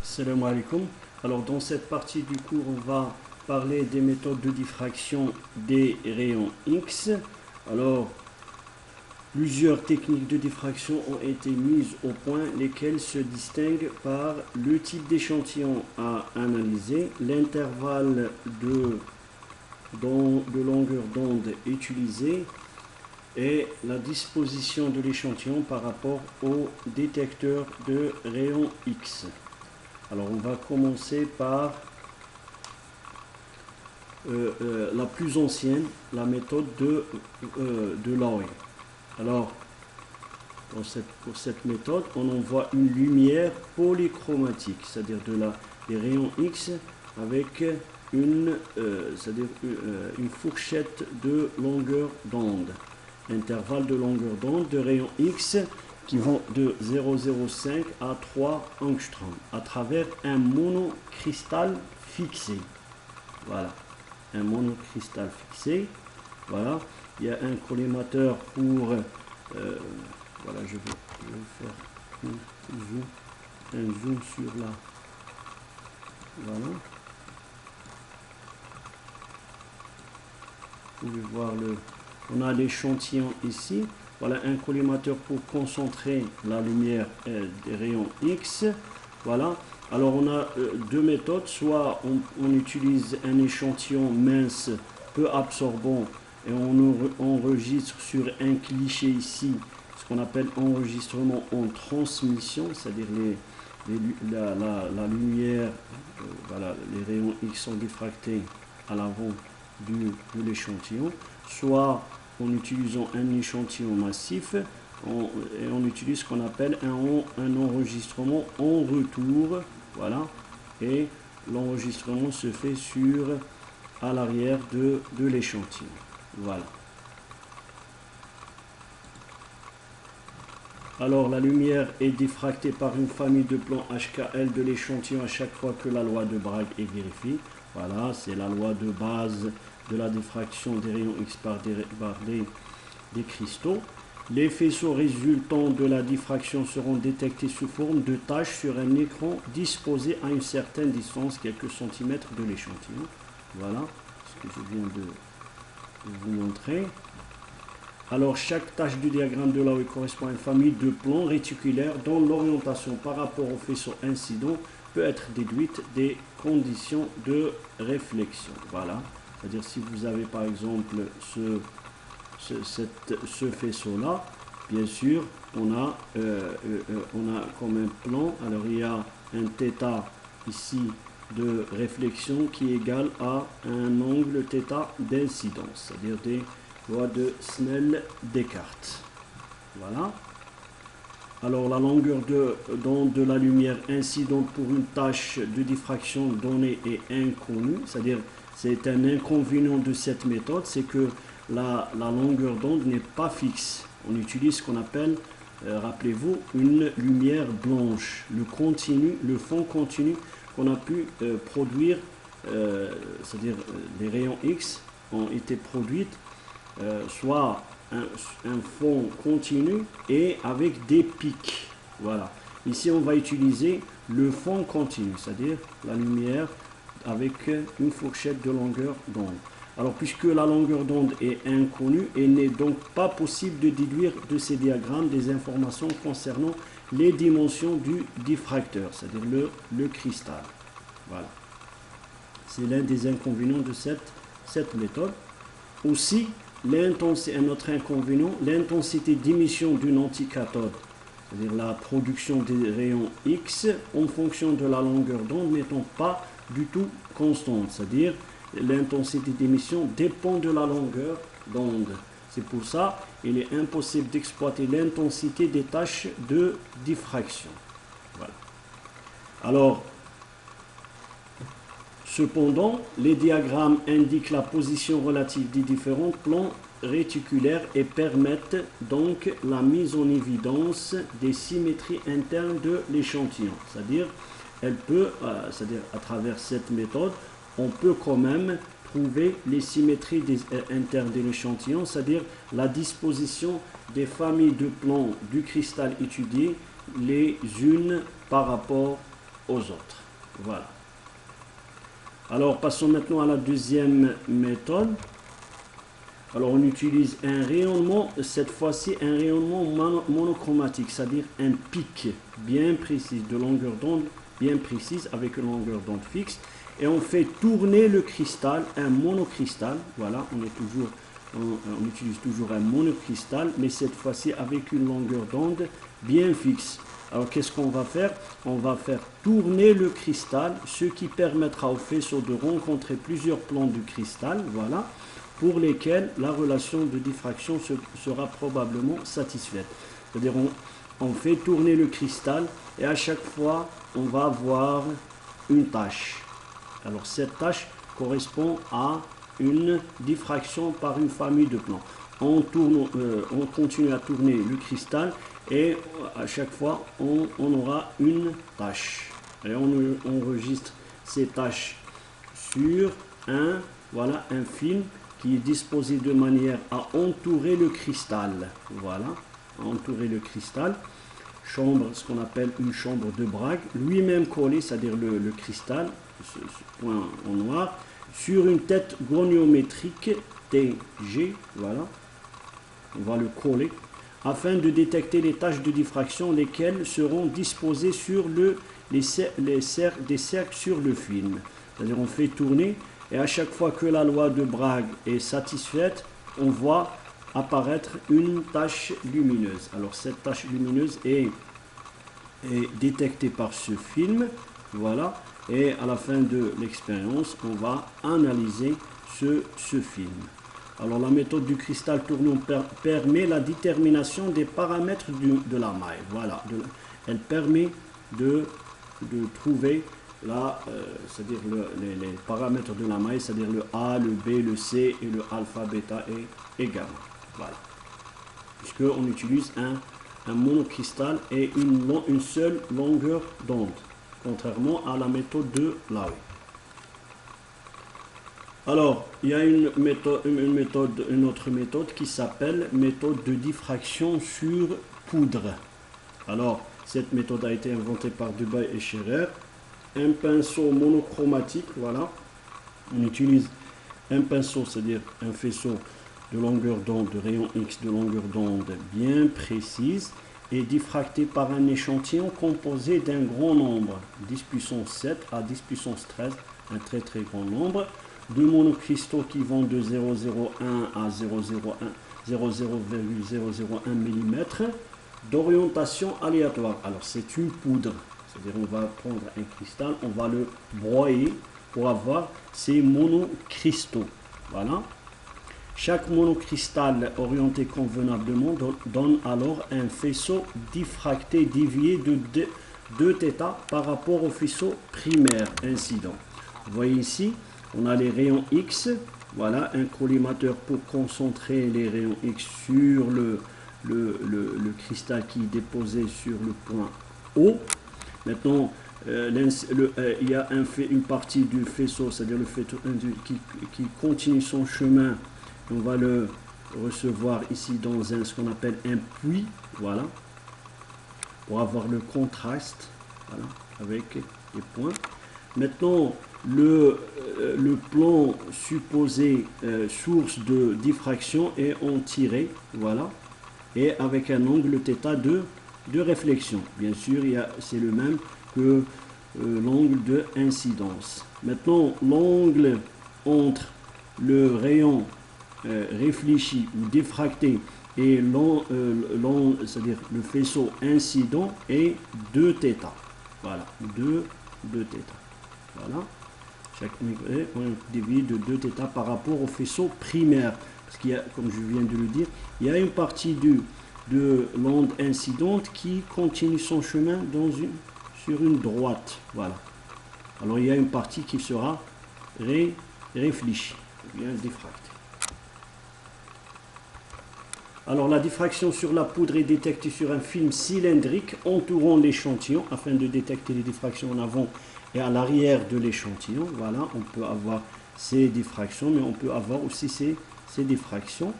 Salam alaikum. Alors dans cette partie du cours, on va parler des méthodes de diffraction des rayons X. Alors plusieurs techniques de diffraction ont été mises au point, lesquelles se distinguent par le type d'échantillon à analyser, l'intervalle de longueur d'onde utilisé et la disposition de l'échantillon par rapport au détecteur de rayons X. Alors on va commencer par la plus ancienne, la méthode de Lowe. Alors pour cette méthode, on envoie une lumière polychromatique, c'est-à-dire des rayons X avec une fourchette de longueur d'onde, intervalle de longueur d'onde de rayons X qui vont de 0,05 à 3 angstroms à travers un monocristal fixé. Voilà, un monocristal fixé. Voilà, il y a un collimateur pour voilà, je vais faire un zoom sur la. Voilà, vous pouvez voir on a l'échantillon ici. Voilà un collimateur pour concentrer la lumière des rayons X. Voilà. Alors on a deux méthodes. Soit on utilise un échantillon mince, peu absorbant, et on enregistre sur un cliché ici, ce qu'on appelle enregistrement en transmission, c'est-à-dire la lumière, voilà, les rayons X sont diffractés à l'avant de l'échantillon. Soit en utilisant un échantillon massif, et on utilise ce qu'on appelle un enregistrement en retour. Voilà, et l'enregistrement se fait à l'arrière de l'échantillon. Voilà. Alors la lumière est diffractée par une famille de plans HKL de l'échantillon à chaque fois que la loi de Bragg est vérifiée. Voilà, c'est la loi de base de la diffraction des rayons X par des cristaux. Les faisceaux résultants de la diffraction seront détectés sous forme de taches sur un écran disposé à une certaine distance, quelques centimètres de l'échantillon. Voilà ce que je viens de vous montrer. Alors chaque tâche du diagramme de Lowe correspond à une famille de plans réticulaires dont l'orientation par rapport au faisceau incident peut être déduite des conditions de réflexion. Voilà, c'est-à-dire si vous avez par exemple ce faisceau-là, bien sûr, on a comme un plan, alors il y a un θ ici de réflexion qui est égal à un angle θ d'incidence, c'est-à-dire des lois de Snell-Descartes. Voilà. Alors la longueur d'onde de la lumière incidente pour une tâche de diffraction donnée est inconnue, c'est-à-dire c'est un inconvénient de cette méthode, c'est que la longueur d'onde n'est pas fixe. On utilise ce qu'on appelle, rappelez-vous, une lumière blanche, le fond continu qu'on a pu produire, c'est-à-dire les rayons X ont été produits soit un fond continu et avec des pics. Voilà. Ici, on va utiliser le fond continu, c'est-à-dire la lumière avec une fourchette de longueur d'onde. Alors, puisque la longueur d'onde est inconnue, il n'est donc pas possible de déduire de ces diagrammes des informations concernant les dimensions du diffracteur, c'est-à-dire le cristal. Voilà. C'est l'un des inconvénients de cette méthode. Aussi, un autre inconvénient, l'intensité d'émission d'une anticathode, c'est-à-dire la production des rayons X en fonction de la longueur d'onde n'étant pas du tout constante, c'est-à-dire l'intensité d'émission dépend de la longueur d'onde. C'est pour ça qu'il est impossible d'exploiter l'intensité des tâches de diffraction. Voilà. Alors, cependant, les diagrammes indiquent la position relative des différents plans réticulaires et permettent donc la mise en évidence des symétries internes de l'échantillon. C'est-à-dire, à travers cette méthode, on peut quand même trouver les symétries internes de l'échantillon, c'est-à-dire la disposition des familles de plans du cristal étudié les unes par rapport aux autres. Voilà. Alors, passons maintenant à la deuxième méthode. Alors, on utilise un rayonnement, cette fois-ci un rayonnement monochromatique, c'est-à-dire un pic bien précis, de longueur d'onde bien précise, avec une longueur d'onde fixe. Et on fait tourner le cristal, un monocristal. Voilà, on utilise toujours un monocristal, mais cette fois-ci avec une longueur d'onde bien fixe. Alors, qu'est-ce qu'on va faire? On va faire tourner le cristal, ce qui permettra au faisceau de rencontrer plusieurs plans du cristal, voilà, pour lesquels la relation de diffraction sera probablement satisfaite. C'est-à-dire, on fait tourner le cristal et à chaque fois, on va avoir une tâche. Alors, cette tâche correspond à une diffraction par une famille de plans. On continue à tourner le cristal et à chaque fois, on aura une tâche. Et on enregistre ces tâches sur un film qui est disposé de manière à entourer le cristal. Voilà, entourer le cristal. Ce qu'on appelle une chambre de Bragg, lui-même collé, c'est-à-dire le cristal, ce point en noir, sur une tête goniométrique TG, voilà, on va le coller, afin de détecter les tâches de diffraction, lesquelles seront disposées sur des cercles sur le film. C'est-à-dire on fait tourner, et à chaque fois que la loi de Bragg est satisfaite, on voit apparaître une tache lumineuse. Alors cette tache lumineuse est détectée par ce film, voilà, et à la fin de l'expérience, on va analyser ce film. Alors la méthode du cristal tournant permet la détermination des paramètres de la maille. Voilà, elle permet de trouver c'est-à-dire les paramètres de la maille, c'est-à-dire le A, le B, le C et le alpha, bêta et gamma. Voilà. Puisqu'on utilise un monocristal et une seule longueur d'onde, contrairement à la méthode de Laue. Alors, il y a une autre méthode qui s'appelle méthode de diffraction sur poudre. Alors, cette méthode a été inventée par Debye et Scherrer. Un pinceau monochromatique, voilà. On utilise un pinceau, c'est-à-dire un faisceau de longueur d'onde, de rayon X de longueur d'onde bien précise, et diffracté par un échantillon composé d'un grand nombre, 10 puissance 7 à 10 puissance 13, un très très grand nombre, de monocristaux qui vont de 0,01 à 0,001 mm d'orientation aléatoire. Alors c'est une poudre, c'est-à-dire on va prendre un cristal, on va le broyer pour avoir ces monocristaux. Voilà. Chaque monocristal orienté convenablement donne alors un faisceau diffracté dévié de 2 θ par rapport au faisceau primaire incident. Vous voyez ici, on a les rayons X, voilà, un collimateur pour concentrer les rayons X sur le cristal qui est déposé sur le point O. Maintenant, il y a une partie du faisceau, c'est-à-dire le faisceau qui continue son chemin. On va le recevoir ici dans ce qu'on appelle un puits, voilà, pour avoir le contraste, voilà, avec les points. Maintenant, le plan supposé source de diffraction est en tiré, voilà, et avec un angle θ de réflexion. Bien sûr, c'est le même que l'angle de incidence. Maintenant, l'angle entre le rayon réfléchi ou diffracté et c'est-à-dire le faisceau incident est 2 θ. Voilà, 2 θ. Voilà. Chaque degré, on divise de 2 θ par rapport au faisceau primaire. Parce qu'il y a, comme je viens de le dire, il y a une partie de l'onde incidente qui continue son chemin sur une droite. Voilà. Alors il y a une partie qui sera réfléchie, bien diffractée. Alors la diffraction sur la poudre est détectée sur un film cylindrique entourant l'échantillon afin de détecter les diffractions en avant et à l'arrière de l'échantillon. Voilà, on peut avoir ces diffractions, mais on peut avoir aussi ces diffractions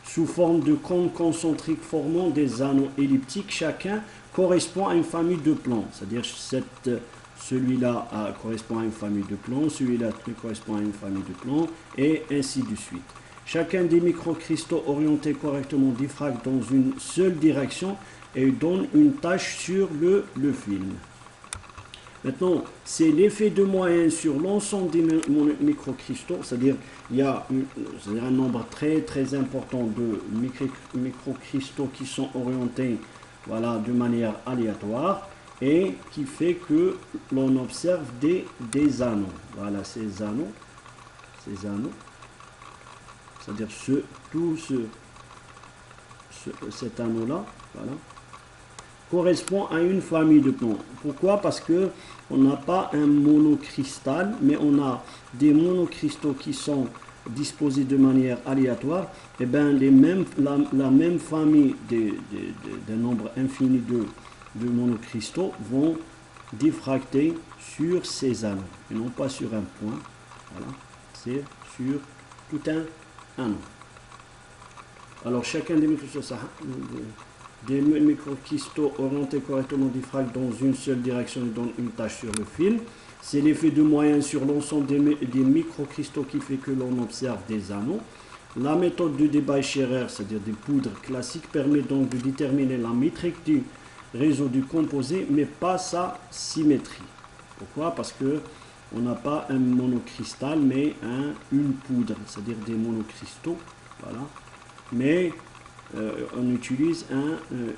sous forme de cônes concentriques formant des anneaux elliptiques. Chacun correspond à une famille de plans, c'est-à-dire celui-là correspond à une famille de plans, celui-là correspond à une famille de plans, et ainsi de suite. Chacun des microcristaux orientés correctement diffracte dans une seule direction et donne une tache sur le film. Maintenant, c'est l'effet de moyenne sur l'ensemble des microcristaux, c'est-à-dire il y a un nombre très très important de microcristaux qui sont orientés voilà, de manière aléatoire et qui fait que l'on observe des anneaux. Voilà, ces anneaux, c'est-à-dire cet anneau-là, voilà, correspond à une famille de plans. Pourquoi? Parce que on n'a pas un monocristal, mais on a des monocristaux qui sont disposés de manière aléatoire. Et bien la même famille d'un nombre infini de monocristaux vont diffracter sur ces anneaux, et non pas sur un point. Voilà, c'est sur tout un anneau. Alors chacun des microcristaux orientés correctement diffractent dans une seule direction et donnent une tache sur le film. C'est l'effet de moyenne sur l'ensemble des microcristaux qui fait que l'on observe des anneaux. La méthode de Debye-Scherrer, c'est-à-dire des poudres classiques, permet donc de déterminer la métrique du réseau du composé, mais pas sa symétrie. Pourquoi? Parce que on n'a pas un monocristal, mais une poudre, c'est-à-dire des monocristaux. Voilà. Mais on utilise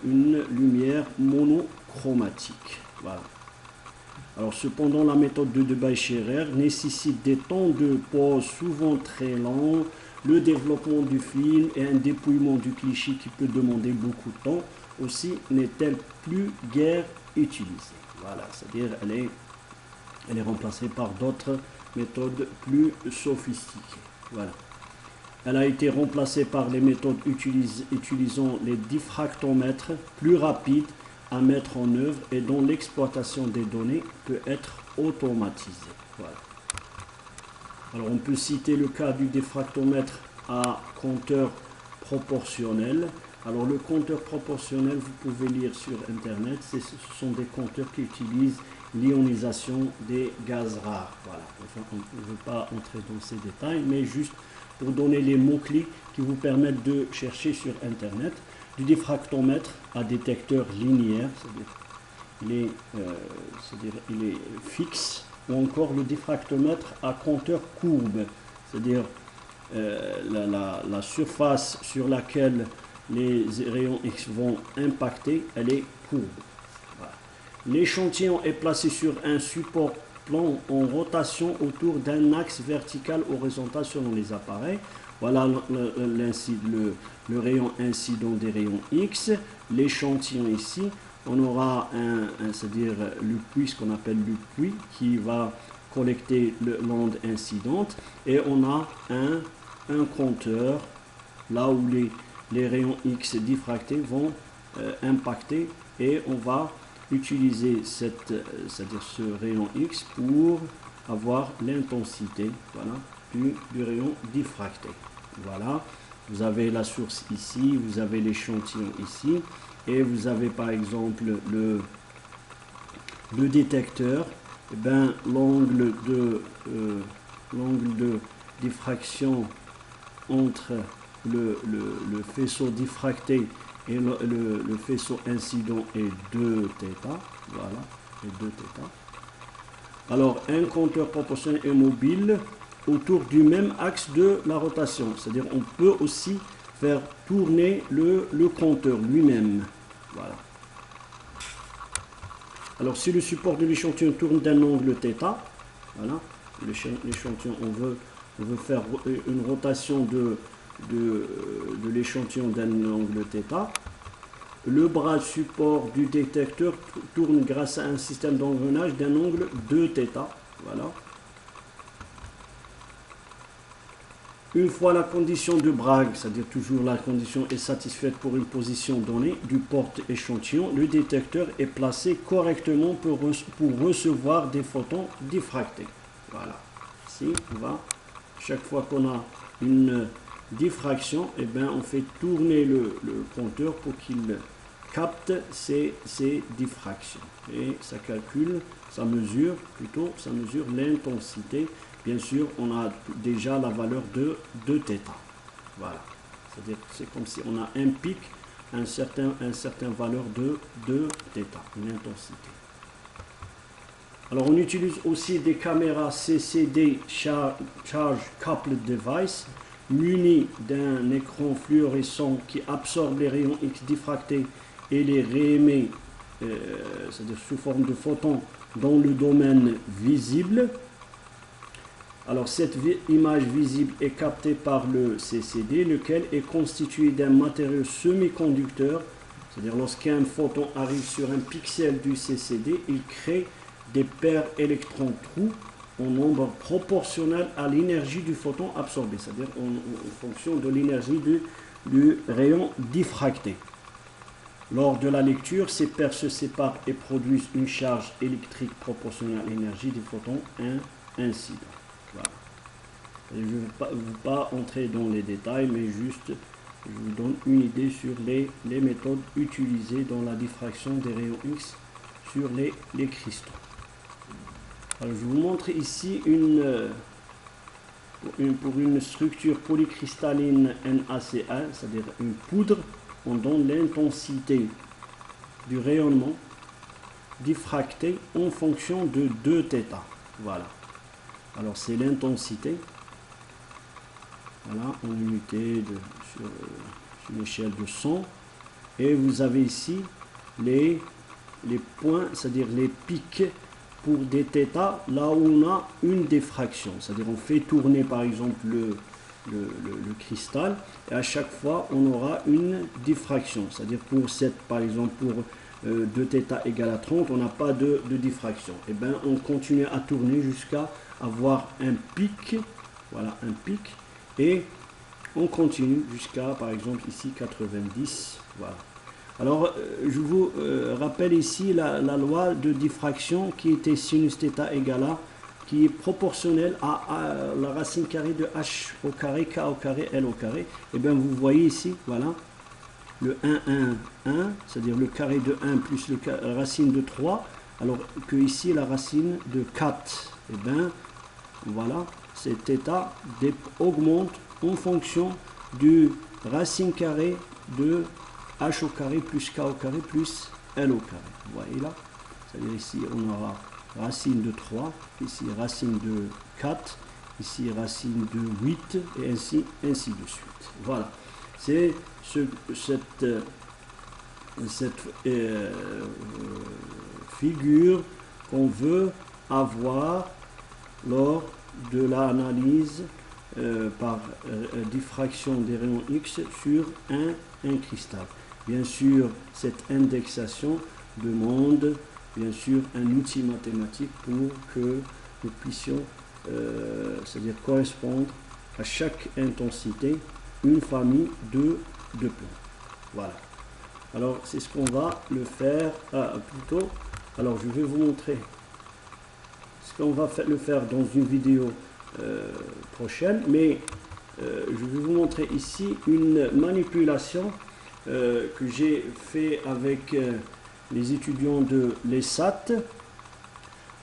une lumière monochromatique. Voilà. Alors cependant, la méthode de Debye-Scherrer nécessite des temps de pause souvent très longs, le développement du film et un dépouillement du cliché qui peut demander beaucoup de temps. Aussi n'est-elle plus guère utilisée. Voilà, c'est-à-dire elle est remplacée par d'autres méthodes plus sophistiquées. Voilà. Elle a été remplacée par les méthodes utilisant les diffractomètres plus rapides à mettre en œuvre et dont l'exploitation des données peut être automatisée. Voilà. Alors on peut citer le cas du diffractomètre à compteur proportionnel. Alors le compteur proportionnel, vous pouvez lire sur internet, ce sont des compteurs qui utilisent l'ionisation des gaz rares. Voilà. Enfin, on ne veut pas entrer dans ces détails, mais juste pour donner les mots-clés qui vous permettent de chercher sur internet. Du diffractomètre à détecteur linéaire, c'est-à-dire il est fixe, ou encore le diffractomètre à compteur courbe, c'est-à-dire la surface sur laquelle les rayons X vont impacter, elle est courbe. Voilà. L'échantillon est placé sur un support plan en rotation autour d'un axe vertical horizontal selon les appareils. Voilà le rayon incident des rayons X, l'échantillon ici. On aura c'est-à-dire le puits, ce qu'on appelle le puits, qui va collecter l'onde incidente. Et on a un compteur, là où les rayons X diffractés vont impacter. Et on va utiliser c'est-à-dire ce rayon X pour avoir l'intensité, voilà, du rayon diffracté. Voilà, vous avez la source ici, vous avez l'échantillon ici, et vous avez par exemple le détecteur. Et ben, l'angle de diffraction entre le faisceau diffracté et le faisceau incident est 2θ. Voilà, et 2θ. Alors, un compteur proportionnel est mobile autour du même axe de la rotation. C'est-à-dire on peut aussi faire tourner le compteur lui-même. Voilà. Alors, si le support de l'échantillon tourne d'un angle θ, voilà, l'échantillon, on veut faire une rotation de l'échantillon d'un angle θ, le bras support du détecteur tourne grâce à un système d'engrenage d'un angle 2θ. Voilà. Une fois la condition de Bragg, c'est-à-dire toujours la condition est satisfaite pour une position donnée du porte-échantillon, le détecteur est placé correctement pour recevoir des photons diffractés. Voilà. Ici, chaque fois qu'on a une diffraction, eh bien, on fait tourner le compteur pour qu'il capte ces diffractions. Et ça calcule ça mesure l'intensité. Bien sûr, on a déjà la valeur de θ. Voilà. C'est-à-dire c'est comme si on a un pic, un certain valeur de θ, une intensité. Alors on utilise aussi des caméras CCD Charge Coupled Device munies d'un écran fluorescent qui absorbe les rayons X diffractés et les réémet, c'est-à-dire sous forme de photons dans le domaine visible. Alors cette image visible est captée par le CCD, lequel est constitué d'un matériau semi-conducteur, c'est-à-dire lorsqu'un photon arrive sur un pixel du CCD, il crée des paires électrons-trous en nombre proportionnel à l'énergie du photon absorbé, c'est-à-dire en fonction de l'énergie du rayon diffracté. Lors de la lecture, ces paires se séparent et produisent une charge électrique proportionnelle à l'énergie du photon incident. Voilà. Je ne vais pas entrer dans les détails, mais juste je vous donne une idée sur les méthodes utilisées dans la diffraction des rayons X sur les cristaux. Alors, je vous montre ici pour une structure polycristalline NaCl, c'est-à-dire une poudre, on donne l'intensité du rayonnement diffracté en fonction de 2θ. Voilà. Alors c'est l'intensité, voilà, en unité sur une échelle de 100. Et vous avez ici les points, c'est-à-dire les pics pour des θ, là où on a une diffraction. C'est-à-dire on fait tourner par exemple le cristal et à chaque fois on aura une diffraction. C'est-à-dire pour cette, par exemple pour 2θ égale à 30, on n'a pas de diffraction. Et bien on continue à tourner jusqu'à avoir un pic, voilà un pic, et on continue jusqu'à par exemple ici 90, voilà. Alors je vous rappelle ici la loi de diffraction qui était sinus θ égale à, qui est proportionnelle à la racine carrée de h au carré, k au carré, l au carré. Et bien vous voyez ici, voilà, le 1, 1, 1, c'est-à-dire le carré de 1 plus la racine de 3, alors que ici la racine de 4. Et bien voilà, cette θ augmente en fonction du racine carrée de h au carré plus k au carré plus l au carré. Vous voyez là, c'est-à-dire ici on aura racine de 3, ici racine de 4, ici racine de 8 et ainsi de suite. Voilà, c'est cette figure qu'on veut avoir lors de l'analyse par diffraction des rayons X sur un cristal. Bien sûr, cette indexation demande bien sûr un outil mathématique pour que nous puissions c'est-à-dire correspondre à chaque intensité une famille de plans. Voilà. Alors c'est ce qu'on va le faire plutôt. Alors je vais vous montrer ce qu'on va le faire dans une vidéo prochaine, mais je vais vous montrer ici une manipulation que j'ai fait avec les étudiants de l'ESAT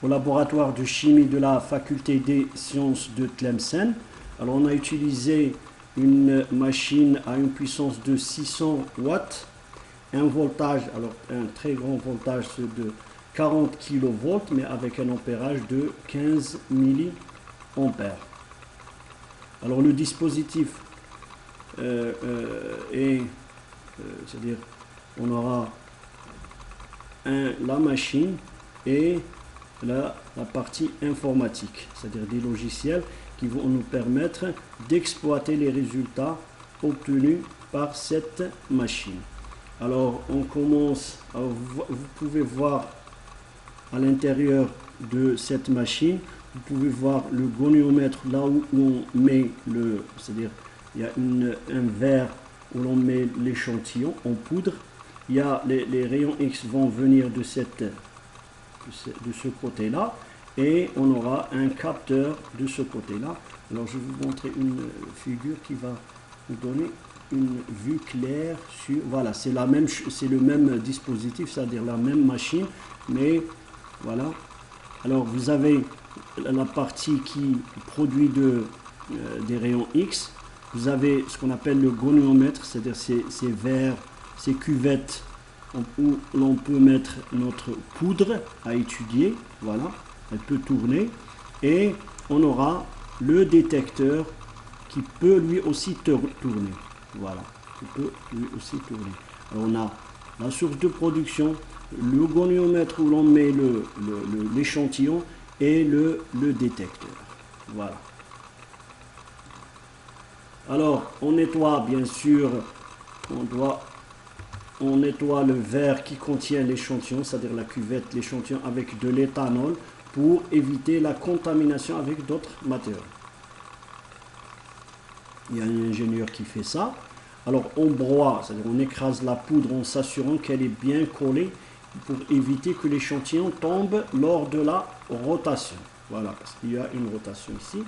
au laboratoire de chimie de la faculté des sciences de Tlemcen. Alors on a utilisé une machine à une puissance de 600 watts, un voltage, alors un très grand voltage de 40 kV, mais avec un ampérage de 15 milliampères. Alors le dispositif c'est-à-dire on aura la machine et la partie informatique, c'est-à-dire des logiciels qui vont nous permettre d'exploiter les résultats obtenus par cette machine. Alors on commence, alors vous pouvez voir à l'intérieur de cette machine, vous pouvez voir le goniomètre là où on met c'est-à-dire il y a un verre où l'on met l'échantillon en poudre. Il y a les rayons X vont venir de ce côté-là et on aura un capteur de ce côté-là. Alors je vais vous montrer une figure qui va vous donner une vue claire sur, voilà, c'est le même dispositif, c'est-à-dire la même machine, mais voilà, Alors vous avez la partie qui produit des rayons X. Vous avez ce qu'on appelle le goniomètre, c'est-à-dire ces verres, ces cuvettes où l'on peut mettre notre poudre à étudier. Voilà, elle peut tourner. Et on aura le détecteur qui peut lui aussi tourner. Voilà, qui peut lui aussi tourner. Alors on a la source de production, le goniomètre où l'on met l'échantillon et le détecteur. Voilà. Alors, on nettoie bien sûr, on nettoie le verre qui contient l'échantillon, c'est-à-dire la cuvette, l'échantillon avec de l'éthanol pour éviter la contamination avec d'autres matériaux. Il y a un ingénieur qui fait ça. Alors, on broie, c'est-à-dire on écrase la poudre en s'assurant qu'elle est bien collée pour éviter que l'échantillon tombe lors de la rotation. Voilà, parce qu'il y a une rotation ici.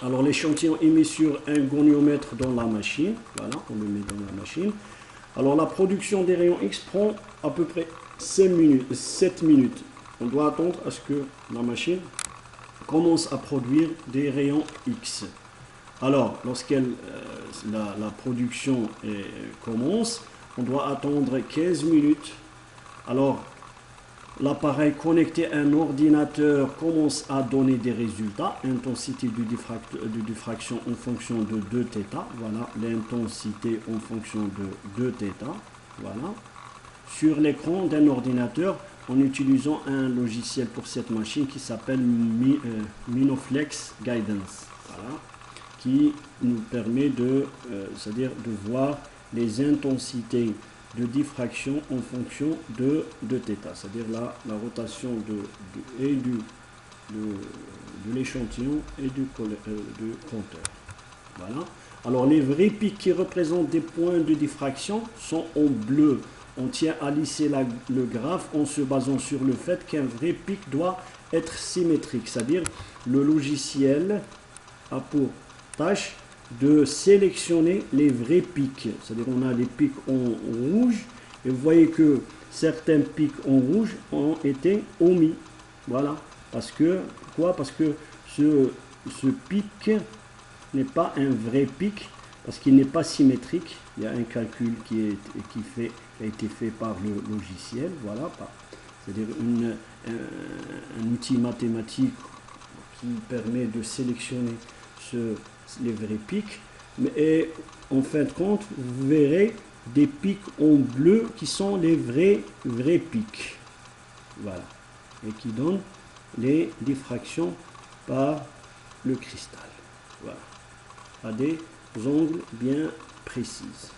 Alors l'échantillon est mis sur un goniomètre dans la machine. Voilà, on le met dans la machine. Alors la production des rayons X prend à peu près 7 minutes. On doit attendre à ce que la machine commence à produire des rayons X. Alors lorsque la production commence, on doit attendre 15 minutes. Alors l'appareil connecté à un ordinateur commence à donner des résultats. Intensité de diffraction en fonction de 2θ. Voilà, l'intensité en fonction de 2θ. Voilà. Sur l'écran d'un ordinateur, en utilisant un logiciel pour cette machine qui s'appelle Minoflex Guidance. Voilà. Qui nous permet c'est-à-dire de voir les intensités de diffraction en fonction de θ, c'est-à-dire la rotation de l'échantillon et du compteur. Voilà. Alors les vrais pics qui représentent des points de diffraction sont en bleu. On tient à lisser le graphe en se basant sur le fait qu'un vrai pic doit être symétrique, c'est-à-dire le logiciel a pour tâche de sélectionner les vrais pics. C'est-à-dire on a les pics en rouge et vous voyez que certains pics en rouge ont été omis. Voilà. Pourquoi? Parce que ce pic n'est pas un vrai pic parce qu'il n'est pas symétrique. Il y a un calcul qui a été fait par le logiciel. Voilà. C'est-à-dire un outil mathématique qui permet de sélectionner les vrais pics, et en fin de compte vous verrez des pics en bleu qui sont les vrais pics, voilà, et qui donnent les diffractions par le cristal, voilà, à des angles bien précises.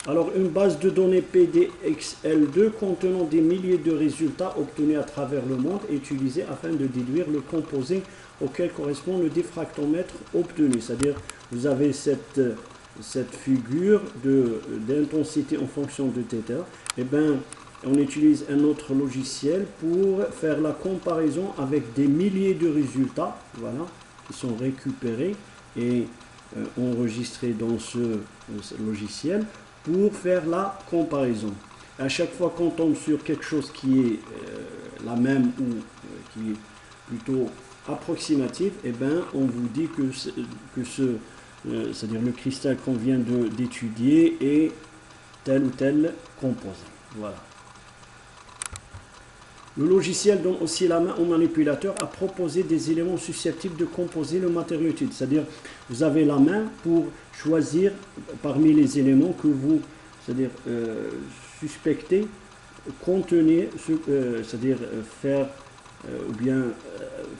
Alors une base de données PDXL2 contenant des milliers de résultats obtenus à travers le monde est utilisée afin de déduire le composé auquel correspond le diffractomètre obtenu. C'est-à-dire vous avez cette figure d'intensité en fonction de θ. Et bien on utilise un autre logiciel pour faire la comparaison avec des milliers de résultats, voilà, qui sont récupérés et enregistrés dans ce logiciel pour faire la comparaison. À chaque fois qu'on tombe sur quelque chose qui est la même ou qui est plutôt approximative, et ben on vous dit c'est-à-dire le cristal qu'on vient d'étudier est tel ou tel composé. Voilà. Le logiciel donne aussi la main au manipulateur à proposer des éléments susceptibles de composer le matériau étudié. C'est-à-dire, vous avez la main pour choisir parmi les éléments que vous, c'est-à-dire suspectez contenir, c'est-à-dire faire ou bien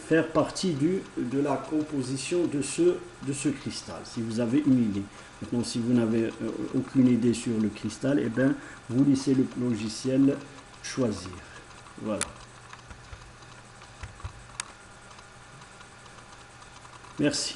faire partie de la composition de ce cristal, si vous avez une idée. Maintenant, si vous n'avez aucune idée sur le cristal, et bien, vous laissez le logiciel choisir. Voilà. Merci.